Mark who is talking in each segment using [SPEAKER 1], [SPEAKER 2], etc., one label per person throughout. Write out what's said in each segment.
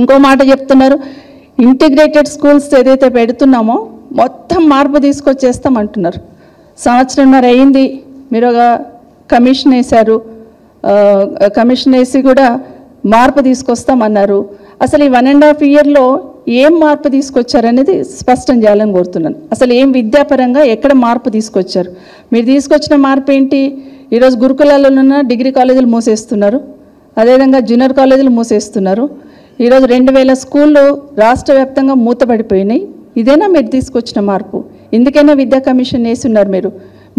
[SPEAKER 1] ఇంకో మాట చెప్తున్నారు, ఇంటిగ్రేటెడ్ స్కూల్స్ ఏదైతే పెడుతున్నామో మొత్తం మార్పు తీసుకొచ్చేస్తాం అంటున్నారు. సంవత్సరంన్నర అయింది, మీరు ఒక కమిషన్ వేశారు, కమిషన్ వేసి కూడా మార్పు తీసుకొస్తామన్నారు. అసలు ఈ 1.5 ఇయర్లో ఏం మార్పు తీసుకొచ్చారనేది స్పష్టం చేయాలని కోరుతున్నాను. అసలు ఏం విద్యాపరంగా ఎక్కడ మార్పు తీసుకొచ్చారు? మీరు తీసుకొచ్చిన మార్పు ఏంటి? ఈరోజు గురుకులాల్లో ఉన్న డిగ్రీ కాలేజీలు మూసేస్తున్నారు, అదేవిధంగా జూనియర్ కాలేజీలు మూసేస్తున్నారు. ఈరోజు 2000 స్కూళ్ళు రాష్ట్ర వ్యాప్తంగా మూతపడిపోయినాయి. ఇదేనా మీరు తీసుకొచ్చిన మార్పు? ఎందుకైనా విద్యా కమిషన్ వేసి ఉన్నారు మీరు.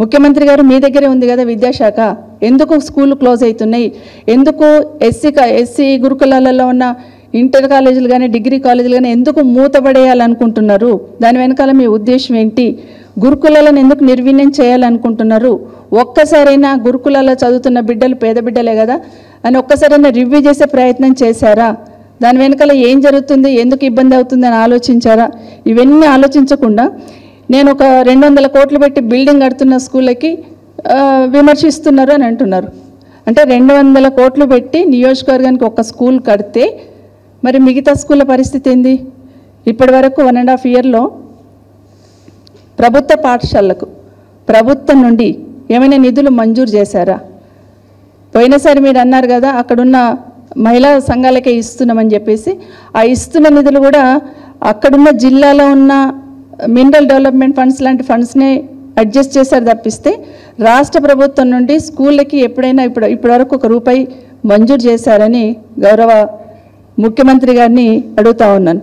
[SPEAKER 1] ముఖ్యమంత్రి గారు మీ దగ్గరే ఉంది కదా విద్యాశాఖ, ఎందుకు స్కూళ్ళు క్లోజ్ అవుతున్నాయి? ఎందుకు ఎస్సీ గురుకులాలలో ఉన్న ఇంటర్ కాలేజీలు కానీ డిగ్రీ కాలేజీలు కానీ ఎందుకు మూతపడేయాలనుకుంటున్నారు? దాని వెనకాల మీ ఉద్దేశం ఏంటి? గురుకులాలను ఎందుకు నిర్వీర్యం చేయాలనుకుంటున్నారు? ఒక్కసారైనా గురుకులాల్లో చదువుతున్న బిడ్డలు పేద బిడ్డలే కదా అని ఒక్కసారైనా రివ్యూ చేసే ప్రయత్నం చేశారా? దాని వెనకాల ఏం జరుగుతుంది, ఎందుకు ఇబ్బంది అవుతుంది అని ఆలోచించారా? ఇవన్నీ ఆలోచించకుండా నేను ఒక 200 కోట్లు పెట్టి బిల్డింగ్ కడుతున్న స్కూళ్ళకి విమర్శిస్తున్నారు అని అంటున్నారు. అంటే 200 కోట్లు పెట్టి నియోజకవర్గానికి ఒక స్కూల్ కడితే మరి మిగతా స్కూళ్ళ పరిస్థితి ఏంది? ఇప్పటి వరకు 1.5 ఇయర్లో ప్రభుత్వ పాఠశాలకు ప్రభుత్వం నుండి ఏమైనా నిధులు మంజూరు చేశారా? పోయినసారి మీరు అన్నారు కదా అక్కడున్న మహిళా సంఘాలకే ఇస్తున్నామని చెప్పేసి, ఆ ఇస్తున్న నిధులు కూడా అక్కడున్న జిల్లాలో ఉన్న మినరల్ డెవలప్మెంట్ ఫండ్స్ లాంటి ఫండ్స్నే అడ్జస్ట్ చేశారు తప్పిస్తే రాష్ట్ర ప్రభుత్వం నుండి స్కూళ్ళకి ఎప్పుడైనా ఇప్పటివరకు ₹1 మంజూరు చేశారని గౌరవ ముఖ్యమంత్రి గారిని అడుగుతా ఉన్నాను.